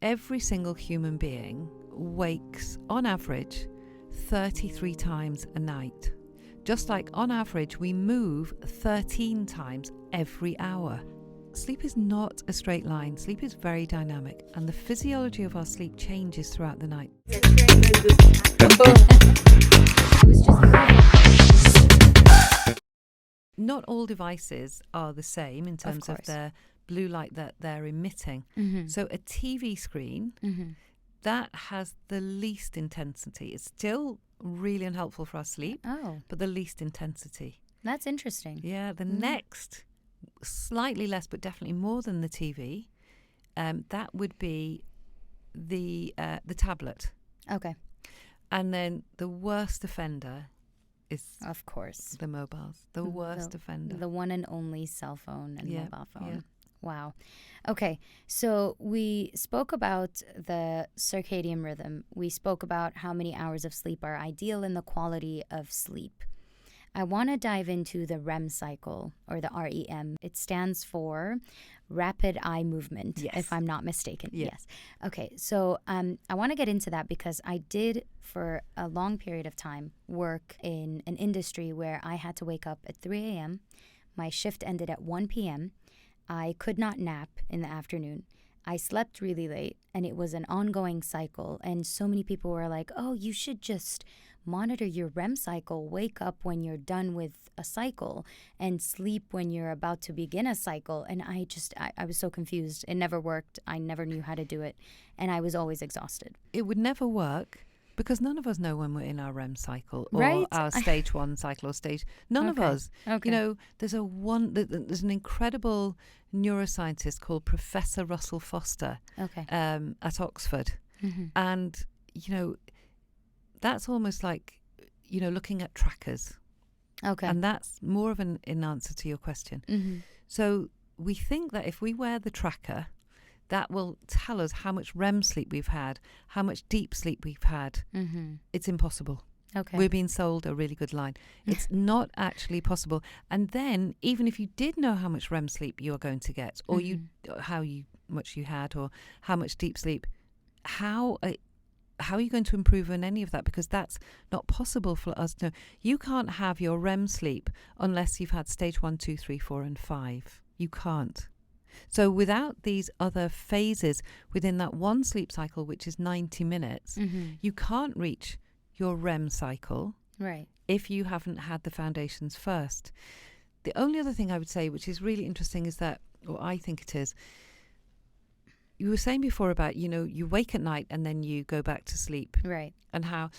Every single human being wakes, on average, 33 times a night. Just like on average, we move 13 times every hour. Sleep is not a straight line. Sleep is very dynamic, and the physiology of our sleep changes throughout the night. Not all devices are the same in terms of their blue light that they're emitting. So a TV screen, that has the least intensity. It's still really unhelpful for our sleep, but the least intensity. That's interesting. Yeah, the next, slightly less, but definitely more than the TV, that would be the tablet. Okay. And then the worst offender is, of course, the mobiles. The worst offender. The one and only cell phone and mobile phone. Yeah. Wow. Okay, so we spoke about the circadian rhythm. We spoke about how many hours of sleep are ideal and the quality of sleep. I want to dive into the REM cycle, or the REM. It stands for rapid eye movement, if I'm not mistaken. Yes. Okay, so I want to get into that because I did, for a long period of time, work in an industry where I had to wake up at 3 a.m. My shift ended at 1 p.m. I could not nap in the afternoon. I slept really late, and it was an ongoing cycle. And so many people were like, oh, you should just monitor your REM cycle, wake up when you're done with a cycle, and sleep when you're about to begin a cycle. And I was so confused. It never worked. I never knew how to do it. And I was always exhausted. It would never work because none of us know when we're in our REM cycle or Right? our stage 1 cycle or stage. None of us. Okay. You know, there's an incredible neuroscientist called Professor Russell Foster at Oxford. And, you know, that's almost like, you know, looking at trackers. Okay. And that's more of an answer to your question. So we think that if we wear the tracker, that will tell us how much REM sleep we've had, how much deep sleep we've had. It's impossible. Okay. We're being sold a really good line. It's not actually possible. And then, even if you did know how much REM sleep you are going to get, or much you had, or how much deep sleep, how are you going to improve on any of that? Because that's not possible for us to know. You can't have your REM sleep unless you've had stage 1, 2, 3, 4, and 5. You can't. So without these other phases within that one sleep cycle, which is 90 minutes, you can't reach your REM cycle if you haven't had the foundations first. The only other thing I would say, which is really interesting, is that, or I think it is, you were saying before about, you know, you wake at night and then you go back to sleep. Right. And how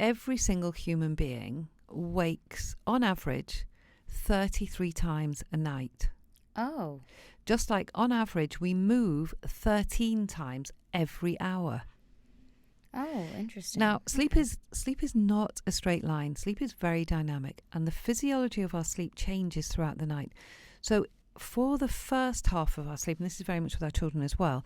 every single human being wakes, on average, 33 times a night. Oh. Just like on average, we move 13 times every hour. Oh, interesting. Now, sleep is not a straight line. Sleep is very dynamic, and the physiology of our sleep changes throughout the night. So for the first half of our sleep, and this is very much with our children as well,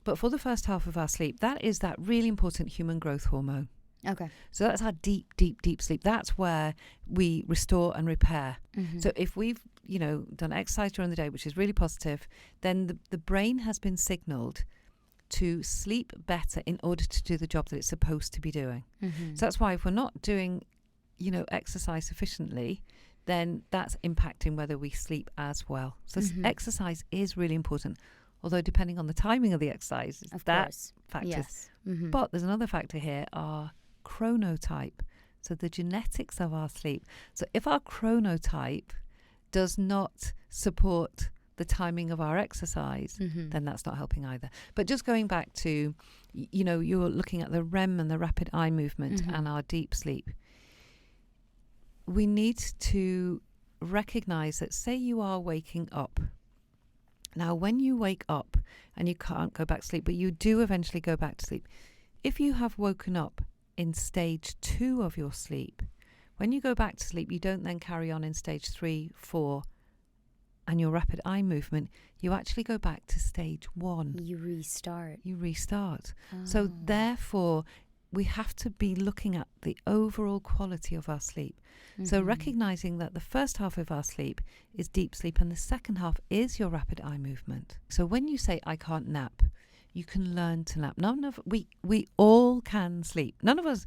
but for the first half of our sleep, that is that really important human growth hormone. Okay. So that's our deep, deep, deep sleep. That's where we restore and repair. So if we've, you know, done exercise during the day, which is really positive, then the brain has been signaled to sleep better in order to do the job that it's supposed to be doing. So that's why if we're not doing, you know, exercise sufficiently, then that's impacting whether we sleep as well. So exercise is really important, although depending on the timing of the exercise, that factors. Yes. But there's another factor here, our chronotype, so the genetics of our sleep. So if our chronotype does not support the timing of our exercise, then that's not helping either. But just going back to, you know, you're looking at the REM and the rapid eye movement and our deep sleep. We need to recognize that, say you are waking up. Now, when you wake up and you can't go back to sleep, but you do eventually go back to sleep, if you have woken up in stage 2 of your sleep, when you go back to sleep, you don't then carry on in stage 3, 4, and your rapid eye movement, you actually go back to stage 1. You restart. So therefore, we have to be looking at the overall quality of our sleep. So recognizing that the first half of our sleep is deep sleep and the second half is your rapid eye movement. So when you say, I can't nap, you can learn to nap. We all can sleep. None of us.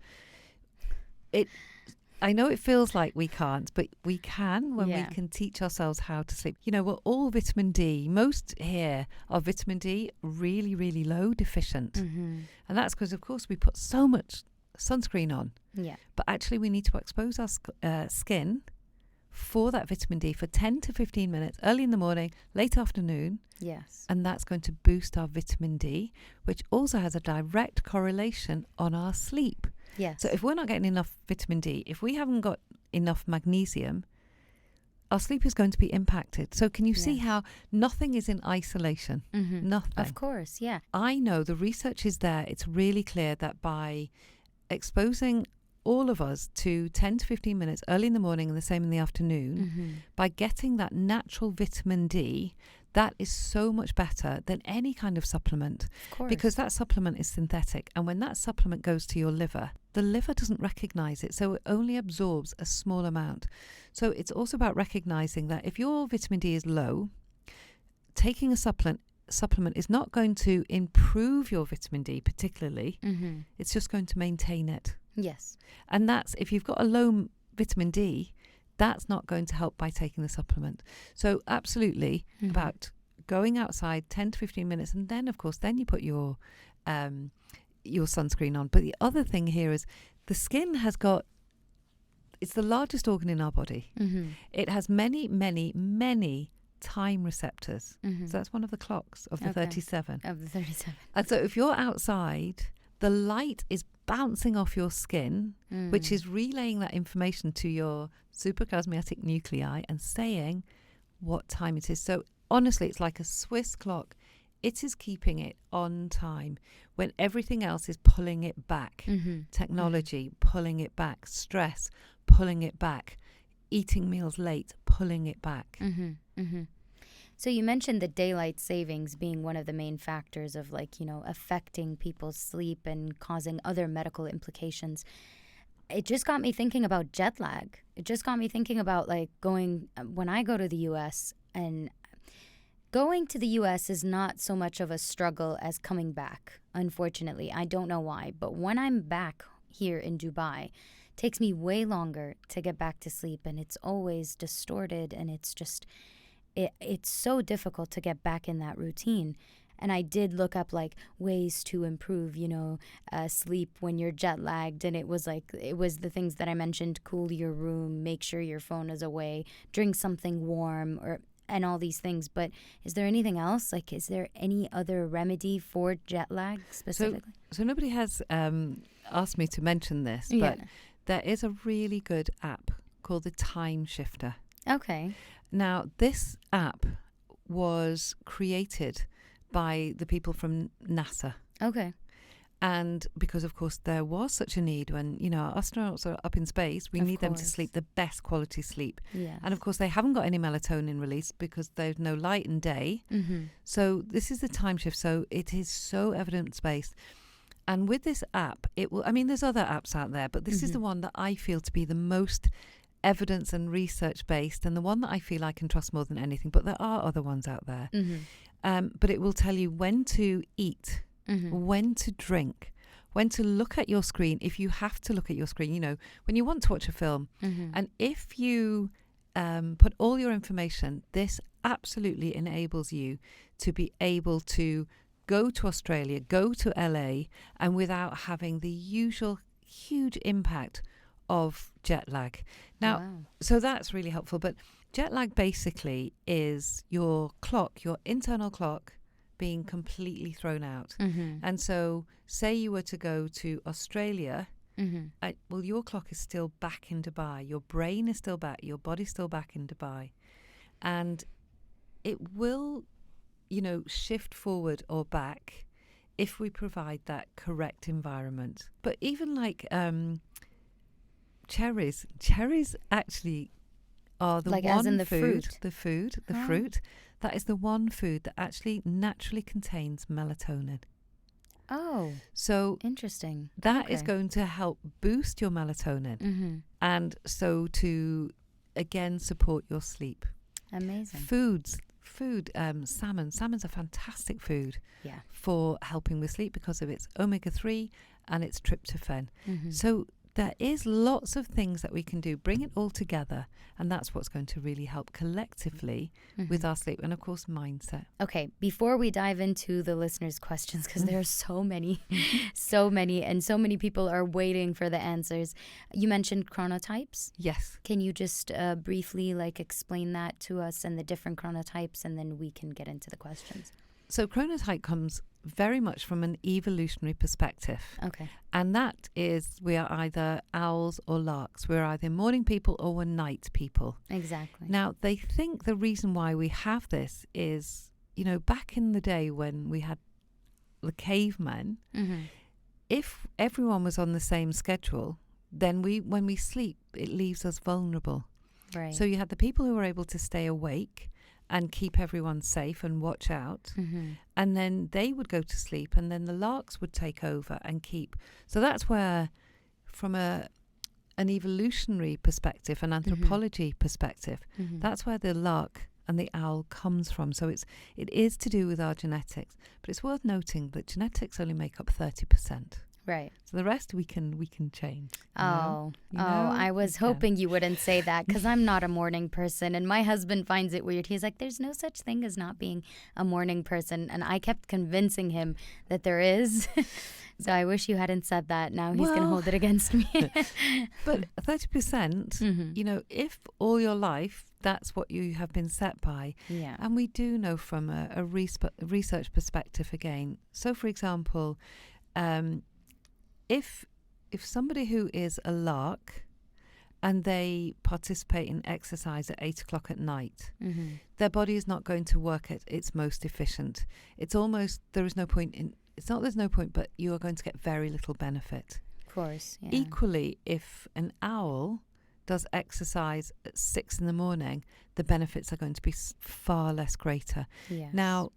I know it feels like we can't, but we can when we can teach ourselves how to sleep. You know, we're all vitamin D. Most here are vitamin D really, really low deficient. And that's because, of course, we put so much sunscreen on. Yeah. But actually, we need to expose our skin for that vitamin D for 10 to 15 minutes, early in the morning, late afternoon. Yes. And that's going to boost our vitamin D, which also has a direct correlation on our sleep. Yes. So if we're not getting enough vitamin D, if we haven't got enough magnesium, our sleep is going to be impacted. So can you see how nothing is in isolation? Nothing. Of course, yeah. I know the research is there. It's really clear that by exposing all of us to 10 to 15 minutes early in the morning and the same in the afternoon, by getting that natural vitamin D, that is so much better than any kind of supplement. Of course. Because that supplement is synthetic. And when that supplement goes to your liver, the liver doesn't recognize it. So it only absorbs a small amount. So it's also about recognizing that if your vitamin D is low, taking a supplement is not going to improve your vitamin D particularly. It's just going to maintain it. Yes. And that's, if you've got a low vitamin D, that's not going to help by taking the supplement. So absolutely about going outside 10 to 15 minutes. And then, of course, then you put your sunscreen on. But the other thing here is the skin it's the largest organ in our body. It has many, many, many time receptors. So that's one of the clocks of the 37. Of the 37. And so if you're outside, the light is bouncing off your skin, which is relaying that information to your suprachiasmatic nuclei and saying what time it is. So honestly, it's like a Swiss clock. It is keeping it on time when everything else is pulling it back. Technology, pulling it back. Stress, pulling it back. Eating meals late, pulling it back. So you mentioned the daylight savings being one of the main factors of, like, you know, affecting people's sleep and causing other medical implications. It just got me thinking about jet lag. It just got me thinking about, like, when I go to the U.S., and going to the U.S. is not so much of a struggle as coming back, unfortunately. I don't know why, but when I'm back here in Dubai, it takes me way longer to get back to sleep, and it's always distorted, and it's just... It's so difficult to get back in that routine. And I did look up, like, ways to improve, you know, sleep when you're jet lagged. And it was the things that I mentioned: cool your room, make sure your phone is away, drink something warm, and all these things. But is there anything else? Like, is there any other remedy for jet lag specifically? So nobody has asked me to mention this, but there is a really good app called the Time Shifter. Okay. Now, this app was created by the people from NASA. Okay. And because, of course, there was such a need when, you know, our astronauts are up in space, we need them to sleep the best quality sleep. Yes. And, of course, they haven't got any melatonin released because there's no light in day. So this is the time shift. So it is so evidence-based. And with this app, there's other apps out there, but this is the one that I feel to be the most evidence and research based, and the one that I feel I can trust more than anything. But there are other ones out there. But it will tell you when to eat, when to drink, when to look at your screen, if you have to look at your screen, you know, when you want to watch a film. And if you put all your information, this absolutely enables you to be able to go to Australia, go to LA, and without having the usual huge impact of jet lag. Now, so that's really helpful. But jet lag basically is your clock, your internal clock, being completely thrown out. And so say you were to go to Australia, your clock is still back in Dubai. Your brain is still back. Your body's still back in Dubai. And it will, you know, shift forward or back if we provide that correct environment. But even like... Cherries actually are the one as in the fruit. fruit. The fruit. That is the one food that actually naturally contains melatonin. Oh, so interesting. That is going to help boost your melatonin, and so to again support your sleep. Amazing. Foods food, salmon. Salmon's a fantastic food Yeah. for helping with sleep because of its omega-3 and its tryptophan. So there is lots of things that we can do. Bring it all together, and that's what's going to really help collectively with our sleep and, of course, mindset. Okay, before we dive into the listeners' questions, because there are so many, so many, and so many people are waiting for the answers. You mentioned chronotypes. Yes. Can you just briefly explain that to us and the different chronotypes, and then we can get into the questions? So chronotype comes very much from an evolutionary perspective. Okay. And that is, we are either owls or larks. We're either morning people or we're night people. Exactly. Now, they think the reason why we have this is, back in the day when we had the cavemen, if everyone was on the same schedule, then when we sleep, it leaves us vulnerable. Right. So you had the people who were able to stay awake and keep everyone safe and watch out. And then they would go to sleep, and then the larks would take over and keep. So that's where, from an evolutionary perspective, an anthropology perspective, that's where the lark and the owl comes from. So it is to do with our genetics. But it's worth noting that genetics only make up 30%. Right. So the rest we can change. I was hoping you wouldn't say that, because I'm not a morning person, and my husband finds it weird. He's like, there's no such thing as not being a morning person, and I kept convincing him that there is. So I wish you hadn't said that. Now he's going to hold it against me. But 30%, if all your life that's what you have been set by. Yeah. And we do know from a research perspective again. So, for example, if somebody who is a lark and they participate in exercise at 8 o'clock at night, their body is not going to work at its most efficient. It's almost, there's no point, but you are going to get very little benefit. Of course. Yeah. Equally, if an owl does exercise at 6 in the morning, the benefits are going to be far less greater. Yes. Now,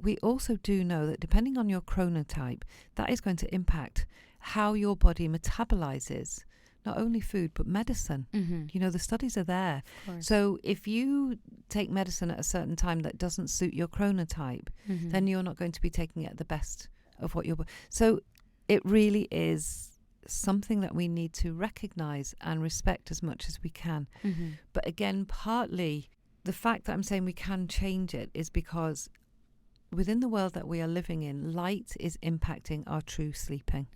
we also do know that depending on your chronotype, that is going to impact how your body metabolizes not only food but medicine. The studies are there. So if you take medicine at a certain time that doesn't suit your chronotype, then you're not going to be taking it at the best of what your body. So it really is something that we need to recognize and respect as much as we can. But again, partly the fact that I'm saying we can change it is because within the world that we are living in, light is impacting our true sleeping.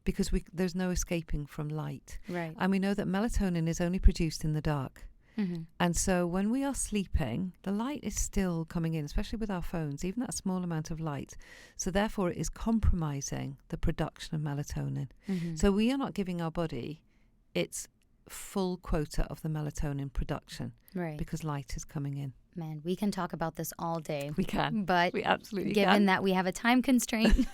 Because there's no escaping from light. Right. And we know that melatonin is only produced in the dark. And so when we are sleeping, the light is still coming in, especially with our phones, even that small amount of light. So therefore it is compromising the production of melatonin. So we are not giving our body its full quota of the melatonin production. Right. Because light is coming in. Man, we can talk about this all day. We can. But we absolutely given that we have a time constraint,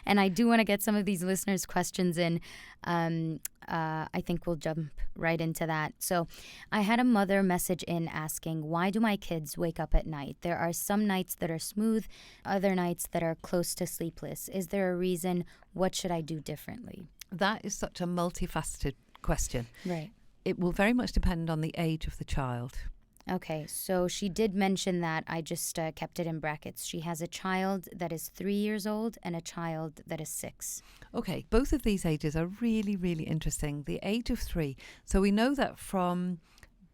and I do want to get some of these listeners' questions in, I think we'll jump right into that. So I had a mother message in asking, why do my kids wake up at night? There are some nights that are smooth, other nights that are close to sleepless. Is there a reason? What should I do differently? That is such a multifaceted question. Right. It will very much depend on the age of the child. Okay, so she did mention that. I just kept it in brackets. She has a child that is 3 years old and a child that is 6. Okay, both of these ages are really, really interesting. The age of 3. So we know that from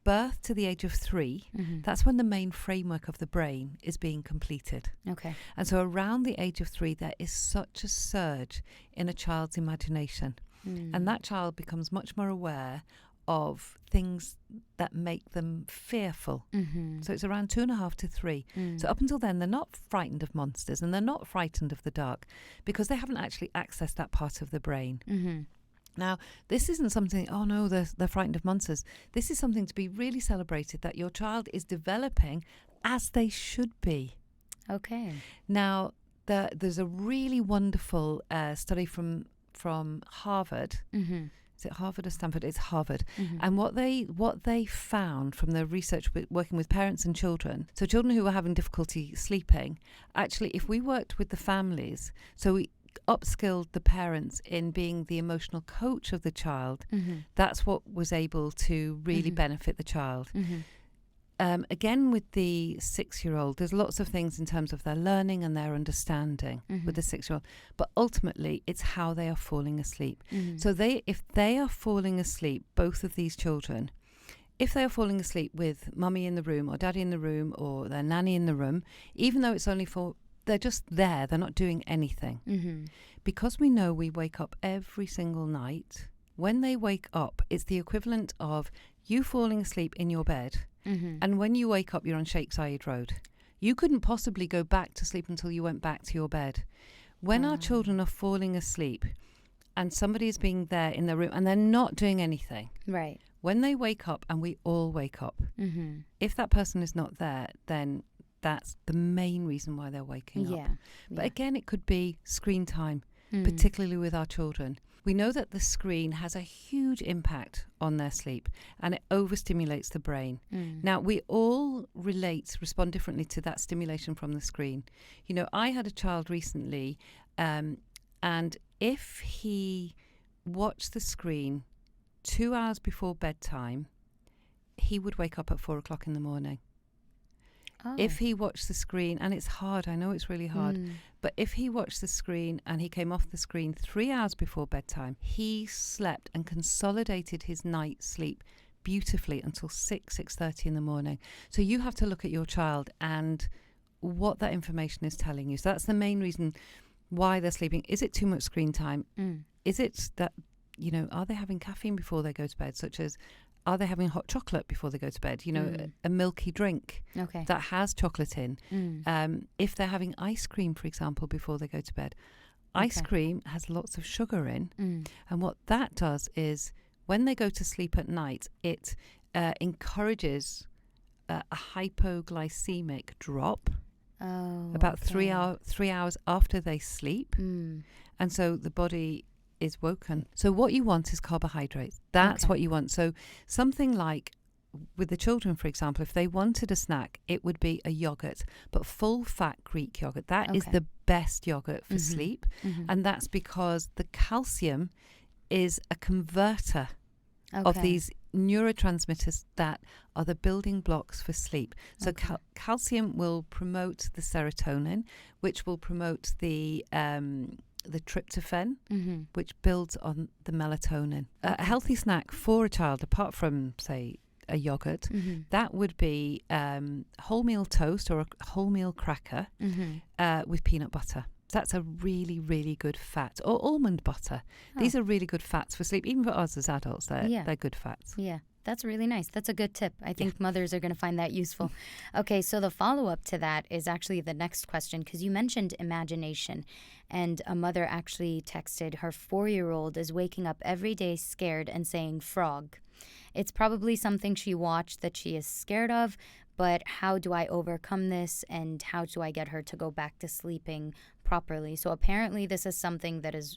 birth to the age of 3, that's when the main framework of the brain is being completed. Okay. And so around the age of 3, there is such a surge in a child's imagination. And that child becomes much more aware of things that make them fearful. So it's around 2.5 to 3. So up until then, they're not frightened of monsters and they're not frightened of the dark because they haven't actually accessed that part of the brain. Now, this isn't something, oh no, they're frightened of monsters. This is something to be really celebrated, that your child is developing as they should be. Okay. Now, there's a really wonderful study from Harvard. Is it Harvard or Stanford? It's Harvard. And what they found from the research working with parents and children, so children who were having difficulty sleeping, actually, if we worked with the families, so we upskilled the parents in being the emotional coach of the child, that's what was able to really benefit the child. again, with the 6-year-old, there's lots of things in terms of their learning and their understanding with the 6-year-old. But ultimately, it's how they are falling asleep. So if they are falling asleep, both of these children, if they are falling asleep with mummy in the room or daddy in the room or their nanny in the room, even though it's only they're just there, they're not doing anything. Because we know we wake up every single night, when they wake up, it's the equivalent of you falling asleep in your bed. And when you wake up, you're on Sheikh Zayed Road. You couldn't possibly go back to sleep until you went back to your bed. When our children are falling asleep and somebody is being there in their room and they're not doing anything. Right. When they wake up, and we all wake up, if that person is not there, then that's the main reason why they're waking up. But again, it could be screen time, particularly with our children. We know that the screen has a huge impact on their sleep and it overstimulates the brain. Now, we all respond differently to that stimulation from the screen. You know, I had a child recently and if he watched the screen 2 hours before bedtime, he would wake up at 4 o'clock in the morning. If he watched the screen, and it's hard, I know it's really hard, but if he watched the screen and he came off the screen 3 hours before bedtime, he slept and consolidated his night sleep beautifully until 6:30 in the morning. So you have to look at your child and what that information is telling you. So that's the main reason why they're sleeping. Is it too much screen time? Is it that, you know, are they having caffeine before they go to bed, such as are they having hot chocolate before they go to bed? You know, a milky drink that has chocolate in. If they're having ice cream, for example, before they go to bed, ice cream has lots of sugar in. And what that does is when they go to sleep at night, it encourages a hypoglycemic drop about 3 hours after they sleep. And so the body is woken. So what you want is carbohydrates. That's what you want. So something like with the children, for example, if they wanted a snack, it would be a yogurt, but full fat Greek yogurt. That is the best yogurt for sleep. And that's because the calcium is a converter of these neurotransmitters that are the building blocks for sleep. So calcium will promote the serotonin, which will promote the tryptophan, which builds on the melatonin. A healthy snack for a child, apart from, say, a yogurt, that would be wholemeal toast or a wholemeal cracker with peanut butter. That's a really, really good fat. Or almond butter. These are really good fats for sleep. Even for us as adults, they're good fats. Yeah, that's really nice. That's a good tip. I think mothers are going to find that useful. Okay, so the follow-up to that is actually the next question, because you mentioned imagination. And a mother actually texted her 4-year-old is waking up every day scared and saying frog. It's probably something she watched that she is scared of, but how do I overcome this and how do I get her to go back to sleeping properly? So apparently this is something that is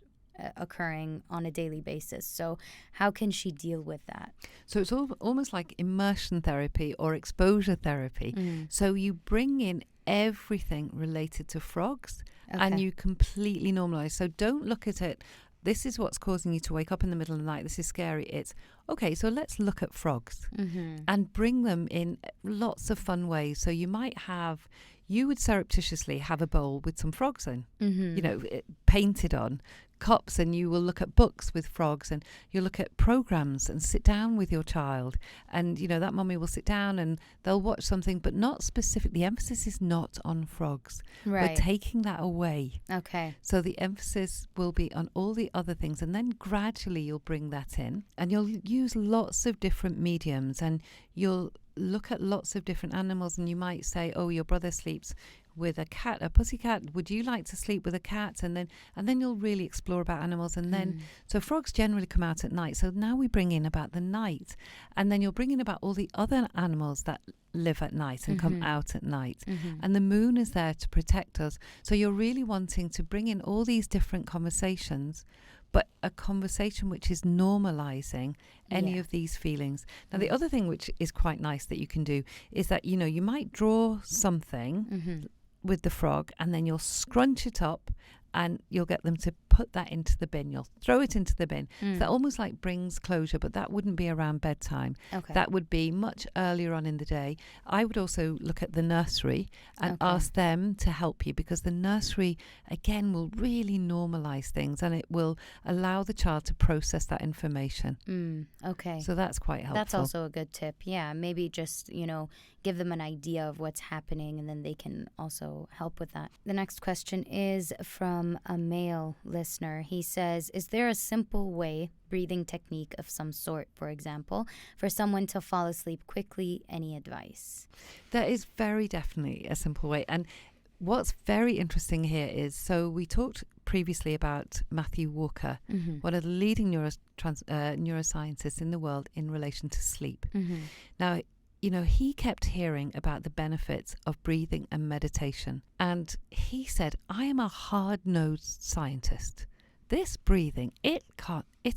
occurring on a daily basis. So how can she deal with that? So it's almost like immersion therapy or exposure therapy. So you bring in everything related to frogs and you completely normalize. So don't look at it, this is what's causing you to wake up in the middle of the night, this is scary. It's, okay, so let's look at frogs and bring them in lots of fun ways. So you would surreptitiously have a bowl with some frogs in, you know, painted on cups, and you will look at books with frogs, and you'll look at programs and sit down with your child, and you know that mummy will sit down and they'll watch something, but not specific. The emphasis is not on frogs. We're taking that away. So the emphasis will be on all the other things, and then gradually you'll bring that in, and you'll use lots of different mediums, and you'll look at lots of different animals, and you might say, oh, your brother sleeps with a cat, a pussycat, would you like to sleep with a cat? And then you'll really explore about animals. And then so frogs generally come out at night, so now we bring in about the night, and then you'll bring in about all the other animals that live at night and come out at night. And the moon is there to protect us. So you're really wanting to bring in all these different conversations, but a conversation which is normalizing any of these feelings. Now, the other thing which is quite nice that you can do is that, you know, you might draw something with the frog, and then you'll scrunch it up and you'll get them to put put that into the bin. You'll throw it into the bin. So that almost like brings closure, but that wouldn't be around bedtime. Okay. That would be much earlier on in the day. I would also look at the nursery and ask them to help you, because the nursery, again, will really normalize things, and it will allow the child to process that information. Okay. So that's quite helpful. That's also a good tip. Yeah, maybe just, give them an idea of what's happening, and then they can also help with that. The next question is from a male listener. He says, is there a simple breathing technique of some sort, for example, for someone to fall asleep quickly? Any advice? There is very definitely a simple way. And what's very interesting here is, so we talked previously about Matthew Walker, one of the leading neuroscientists in the world in relation to sleep. Now, he kept hearing about the benefits of breathing and meditation. And he said, I am a hard-nosed scientist. This breathing, it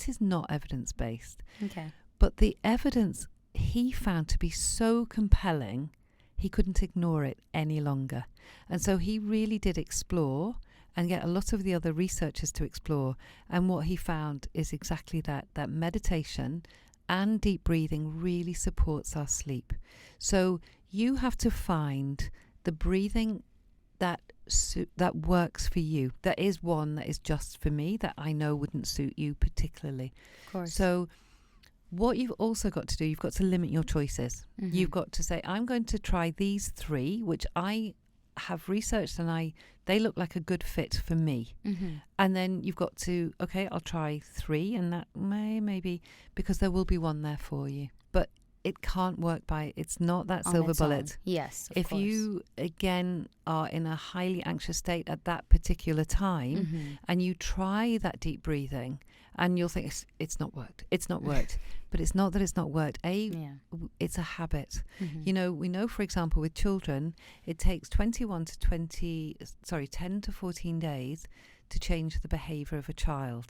is not evidence-based. Okay. But the evidence he found to be so compelling, he couldn't ignore it any longer. And so he really did explore and get a lot of the other researchers to explore. And what he found is exactly that meditation and deep breathing really supports our sleep. So you have to find the breathing that works for you. There is one that is just for me that I know wouldn't suit you particularly. Of course. So what you've also got to do, you've got to limit your choices. You've got to say, I'm going to try these 3, which I have researched and they look like a good fit for me. And then you've got to, okay, I'll try 3, and that maybe, because there will be one there for you. But it can't work it's not that silver bullet. Yes, of if course. you, again, are in a highly anxious state at that particular time, and you try that deep breathing, and you'll think it's not worked. But it's not that it's not worked. It's a habit. We know, for example, with children, it takes 10 to 14 days to change the behavior of a child.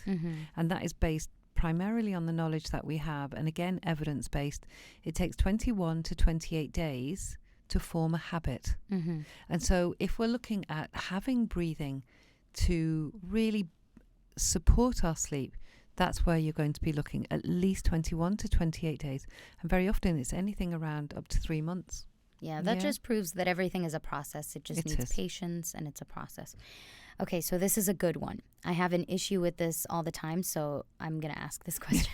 And that is based primarily on the knowledge that we have. And again, evidence-based. It takes 21 to 28 days to form a habit. And so if we're looking at having breathing to really support our sleep, that's where you're going to be looking at least 21 to 28 days. And very often it's anything around up to 3 months. Yeah, that just proves that everything is a process. It just needs patience, and it's a process. Okay, so this is a good one. I have an issue with this all the time, so I'm going to ask this question.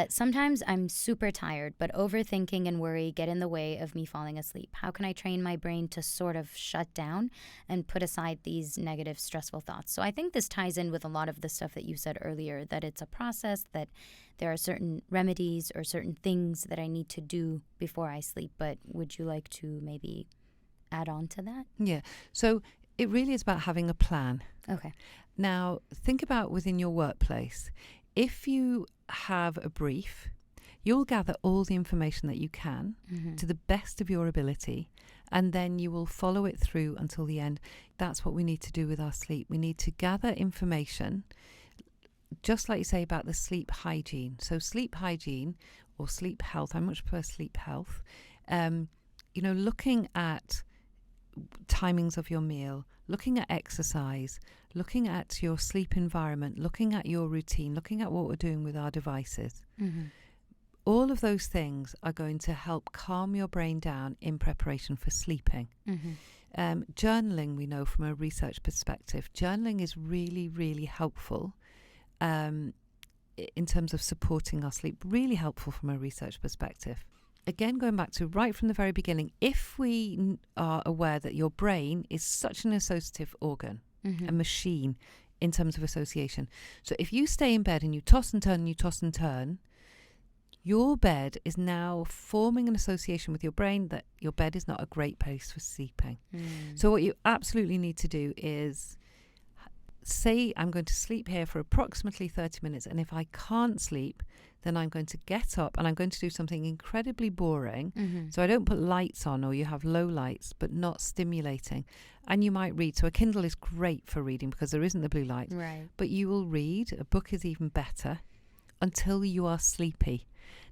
Sometimes I'm super tired, but overthinking and worry get in the way of me falling asleep. How can I train my brain to sort of shut down and put aside these negative, stressful thoughts? So I think this ties in with a lot of the stuff that you said earlier, that it's a process, that there are certain remedies or certain things that I need to do before I sleep. But would you like to maybe add on to that? Yeah. So it really is about having a plan. Okay. Now, think about within your workplace. If you have a brief, you'll gather all the information that you can to the best of your ability, and then you will follow it through until the end. That's what we need to do with our sleep. We need to gather information, just like you say about the sleep hygiene. So sleep hygiene or sleep health, I much prefer sleep health. Looking at timings of your meal, looking at exercise, looking at your sleep environment, looking at your routine, looking at what we're doing with our devices. All of those things are going to help calm your brain down in preparation for sleeping. Journaling, we know from a research perspective, journaling is really, really helpful in terms of supporting our sleep, really helpful from a research perspective. Again, going back to right from the very beginning, if we are aware that your brain is such an associative organ, a machine in terms of association. So if you stay in bed and you toss and turn and you toss and turn, your bed is now forming an association with your brain that your bed is not a great place for sleeping. So what you absolutely need to do is say, I'm going to sleep here for approximately 30 minutes. And if I can't sleep, then I'm going to get up and I'm going to do something incredibly boring. So I don't put lights on, or you have low lights, but not stimulating. And you might read. So a Kindle is great for reading because there isn't the blue light. Right. But you will read. A book is even better until you are sleepy.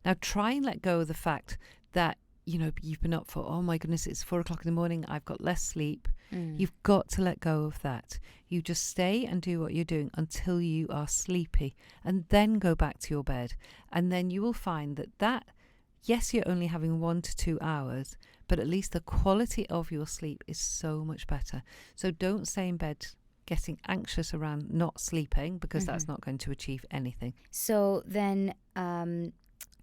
Now try and let go of the fact that you've been up for, oh my goodness, it's 4 o'clock in the morning, I've got less sleep. Mm. You've got to let go of that. You just stay and do what you're doing until you are sleepy, and then go back to your bed. And then you will find that, yes, you're only having 1 to 2 hours, but at least the quality of your sleep is so much better. So don't stay in bed getting anxious around not sleeping, because that's not going to achieve anything. So then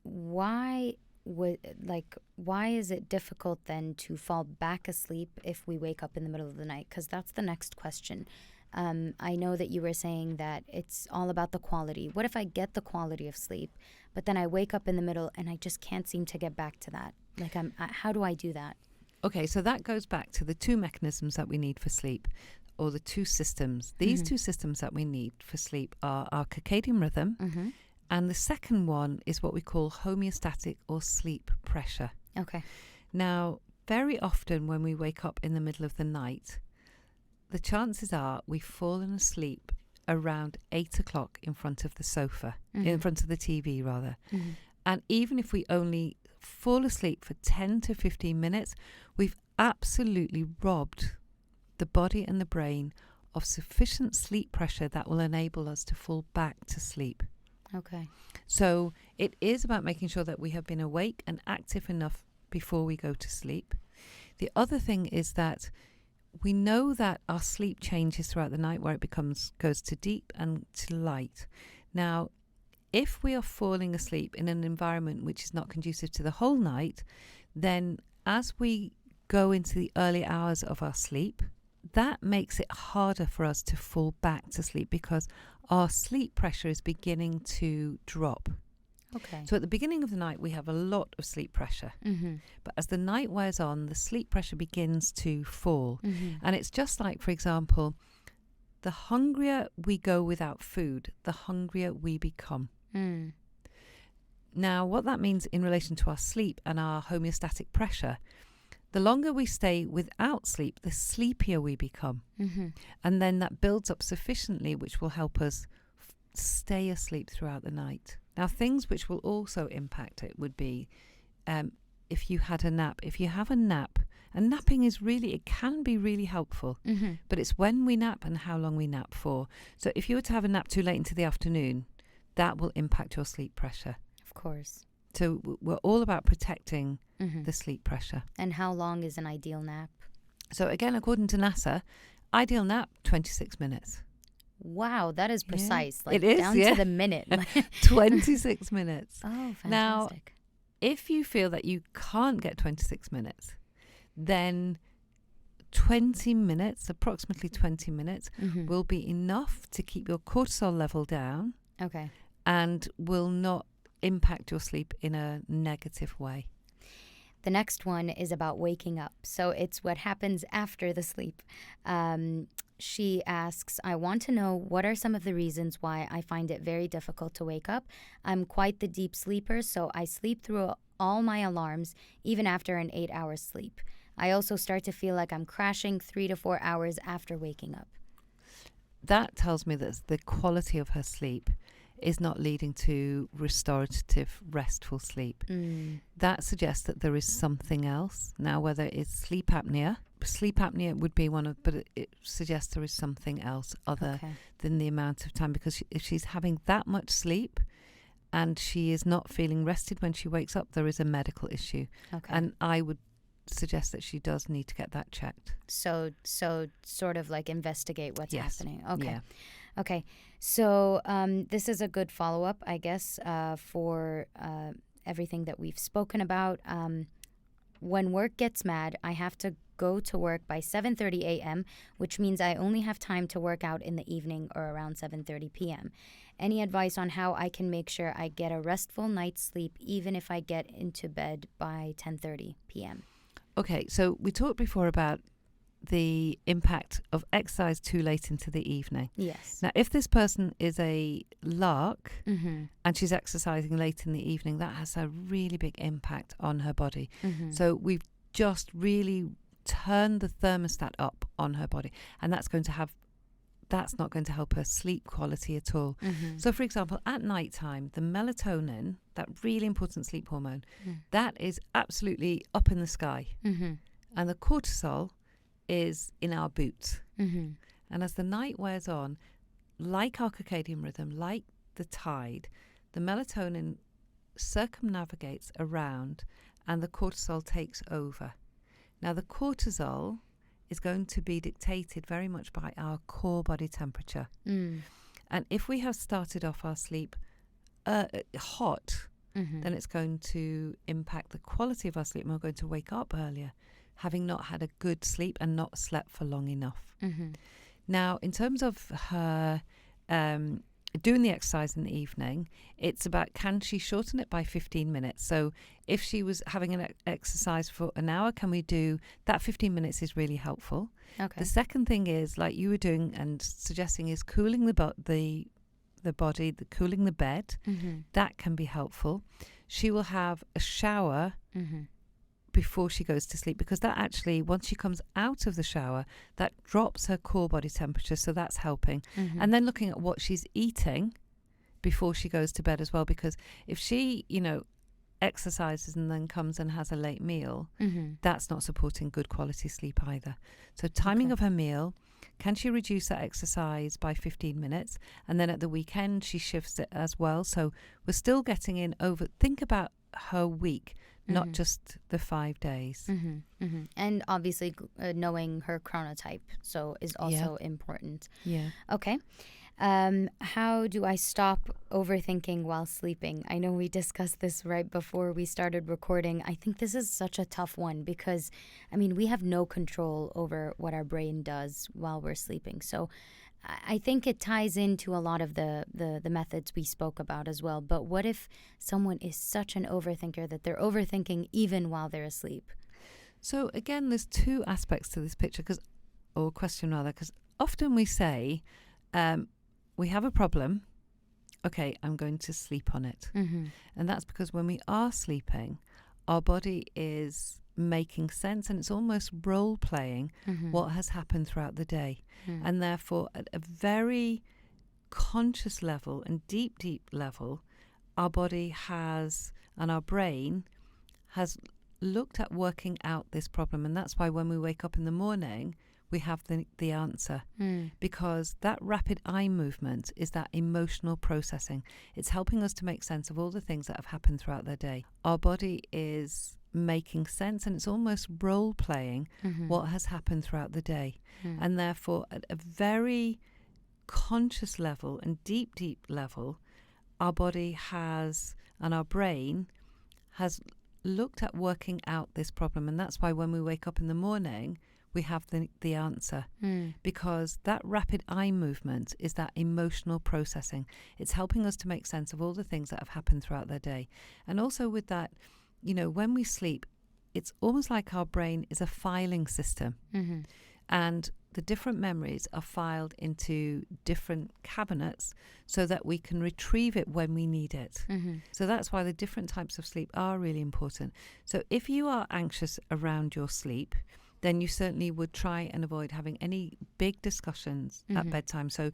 why is it difficult then to fall back asleep if we wake up in the middle of the night? Because that's the next question. I know that you were saying that it's all about the quality. What if I get the quality of sleep, but then I wake up in the middle and I just can't seem to get back to that? Like, how do I do that? Okay, so that goes back to the two mechanisms that we need for sleep, or the two systems. These two systems that we need for sleep are our circadian rhythm, and the second one is what we call homeostatic or sleep pressure. Okay. Now, very often when we wake up in the middle of the night, the chances are we've fallen asleep around 8 o'clock in front of the sofa, in front of the TV rather. And even if we only fall asleep for 10 to 15 minutes, we've absolutely robbed the body and the brain of sufficient sleep pressure that will enable us to fall back to sleep. Okay. So it is about making sure that we have been awake and active enough before we go to sleep. The other thing is that we know that our sleep changes throughout the night, where it goes to deep and to light. Now, if we are falling asleep in an environment which is not conducive to the whole night, then as we go into the early hours of our sleep, that makes it harder for us to fall back to sleep, because our sleep pressure is beginning to drop. Okay. So at the beginning of the night, we have a lot of sleep pressure. But as the night wears on, the sleep pressure begins to fall. And it's just like, for example, the hungrier we go without food, the hungrier we become. Now, what that means in relation to our sleep and our homeostatic pressure, the longer we stay without sleep, the sleepier we become. And then that builds up sufficiently, which will help us stay asleep throughout the night. Now, things which will also impact it would be if you had a nap. If you have a nap, and napping is really, it can be really helpful, but it's when we nap and how long we nap for. So if you were to have a nap too late into the afternoon, that will impact your sleep pressure. Of course. So we're all about protecting the sleep pressure. And how long is an ideal nap? So again, according to NASA, ideal nap, 26 minutes. Wow, that is precise. It is, down to the minute. 26 minutes. Oh, fantastic. Now, if you feel that you can't get 26 minutes, then 20 minutes, approximately 20 minutes, will be enough to keep your cortisol level down. Okay. And will not impact your sleep in a negative way. The next one is about waking up. So it's what happens after the sleep. She asks, I want to know what are some of the reasons why I find it very difficult to wake up. I'm quite the deep sleeper, so I sleep through all my alarms, even after an 8-hour sleep. I also start to feel like I'm crashing 3 to 4 hours after waking up. That tells me that the quality of her sleep is not leading to restorative, restful sleep. That suggests that there is something else. Now, whether it's sleep apnea would be one of, but it suggests there is something else other than the amount of time, because if she's having that much sleep and she is not feeling rested when she wakes up, there is a medical issue. And I would suggest that she does need to get that checked. So sort of like investigate what's happening. Okay. Yeah. Okay. So this is a good follow-up, I guess, for everything that we've spoken about. When work gets mad, I have to go to work by 7:30 a.m., which means I only have time to work out in the evening or around 7:30 p.m. Any advice on how I can make sure I get a restful night's sleep even if I get into bed by 10:30 p.m.? Okay, so we talked before about the impact of exercise too late into the evening. Yes. Now, if this person is a lark and she's exercising late in the evening, that has a really big impact on her body. So we've just really turned the thermostat up on her body, and that's going to have that's not going to help her sleep quality at all. So, for example, at nighttime, the melatonin, that really important sleep hormone, that is absolutely up in the sky. And the cortisol is in our boots. And as the night wears on, like our circadian rhythm, like the tide, the melatonin circumnavigates around and the cortisol takes over. Now, the cortisol is going to be dictated very much by our core body temperature. And if we have started off our sleep hot, then it's going to impact the quality of our sleep, and we're going to wake up earlier, having not had a good sleep and not slept for long enough. Now, in terms of her doing the exercise in the evening, it's about, can she shorten it by 15 minutes? So if she was having an exercise for an hour, can we do that? 15 minutes is really helpful. Okay. The second thing is, like you were doing and suggesting, is cooling the body, cooling the bed. That can be helpful. She will have a shower before she goes to sleep, because that actually, once she comes out of the shower, that drops her core body temperature, so that's helping. And then looking at what she's eating before she goes to bed as well, because if she, exercises and then comes and has a late meal, that's not supporting good quality sleep either. So timing of her meal, can she reduce that exercise by 15 minutes? And then at the weekend, she shifts it as well. So we're still getting in think about her week, not just the 5 days. And obviously knowing her chronotype is also important. Yeah. Okay. How do I stop overthinking while sleeping? I know we discussed this right before we started recording. I think this is such a tough one because, we have no control over what our brain does while we're sleeping. So I think it ties into a lot of the methods we spoke about as well. But what if someone is such an overthinker that they're overthinking even while they're asleep? So again, there's two aspects to this picture, because often we say, we have a problem, okay, I'm going to sleep on it. And that's because when we are sleeping, our body is making sense, and it's almost role playing what has happened throughout the day. And therefore, at a very conscious level and deep level, our body has, and our brain has looked at working out this problem. And that's why when we wake up in the morning, we have the answer, because that rapid eye movement is that emotional processing. It's helping us to make sense of all the things that have happened throughout the day. Our body is making sense, and it's almost role playing what has happened throughout the day. And therefore, at a very conscious level and deep level, our body has, and our brain has looked at working out this problem. And that's why when we wake up in the morning, we have the answer, because that rapid eye movement is that emotional processing. It's helping us to make sense of all the things that have happened throughout the day. And also with that, when we sleep, it's almost like our brain is a filing system. And the different memories are filed into different cabinets so that we can retrieve it when we need it. So that's why the different types of sleep are really important. So if you are anxious around your sleep, then you certainly would try and avoid having any big discussions at bedtime. So,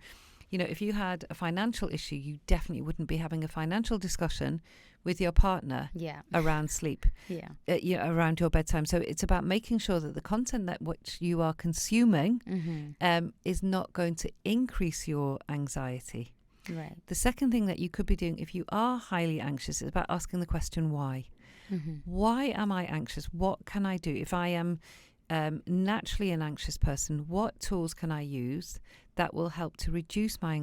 if you had a financial issue, you definitely wouldn't be having a financial discussion with your partner around sleep, around your bedtime. So it's about making sure that the content that which you are consuming is not going to increase your anxiety. Right. The second thing that you could be doing if you are highly anxious is about asking the question, why? Why am I anxious? What can I do? If I am naturally an anxious person, what tools can I use that will help to reduce my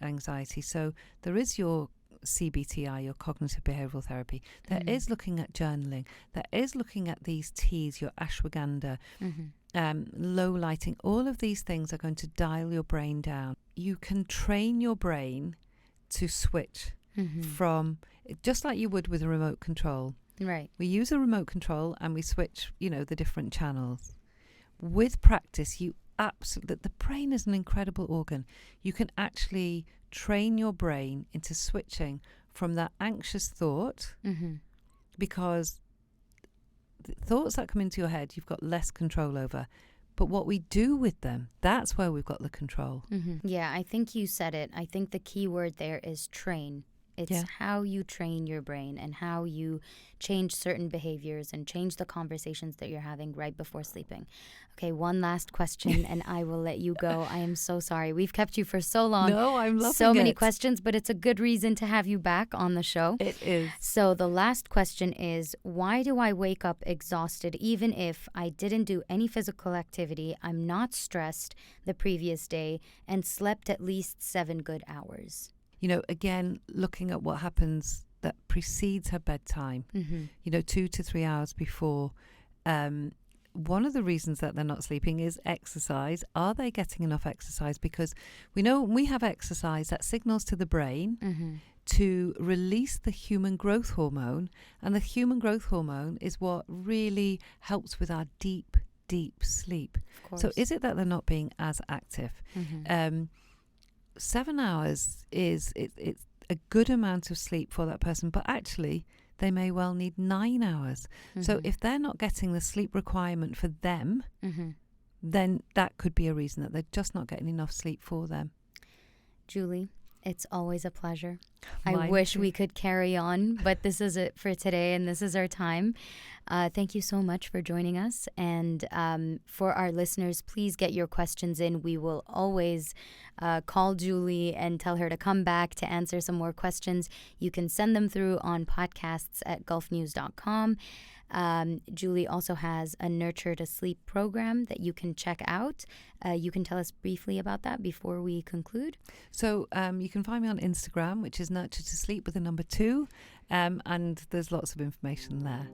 anxiety? So there is your CBTI, your cognitive behavioral therapy. There is looking at journaling. There is looking at these teas, your ashwagandha, low lighting. All of these things are going to dial your brain down. You can train your brain to switch from, just like you would with a remote control. Right. We use a remote control and we switch, the different channels. With practice, the brain is an incredible organ. You can actually train your brain into switching from that anxious thought, because the thoughts that come into your head, you've got less control over. But what we do with them, that's where we've got the control. Yeah, I think you said it. I think the key word there is train. It's how you train your brain and how you change certain behaviors and change the conversations that you're having right before sleeping. Okay, one last question and I will let you go. I am so sorry. We've kept you for so long. No, I'm loving so many it. questions, but it's a good reason to have you back on the show. It is. So the last question is, why do I wake up exhausted even if I didn't do any physical activity, I'm not stressed the previous day, and slept at least 7 good hours? You know, again, looking at what happens that precedes her bedtime, 2 to 3 hours before. One of the reasons that they're not sleeping is exercise. Are they getting enough exercise? Because we know when we have exercise, that signals to the brain to release the human growth hormone. And the human growth hormone is what really helps with our deep sleep. So is it that they're not being as active? 7 hours is it's a good amount of sleep for that person, but actually they may well need 9 hours. So if they're not getting the sleep requirement for them, then that could be a reason that they're just not getting enough sleep for them. Julie, it's always a pleasure. Mine I wish too. we could carry on, but this is it for today and this is our time. Thank you so much for joining us. And for our listeners, please get your questions in. We will always call Julie and tell her to come back to answer some more questions. You can send them through on podcasts@gulfnews.com. Julie also has a Nurture to Sleep program that you can check out. You can tell us briefly about that before we conclude. So you can find me on Instagram, which is Nurture to Sleep with a number 2. And there's lots of information there.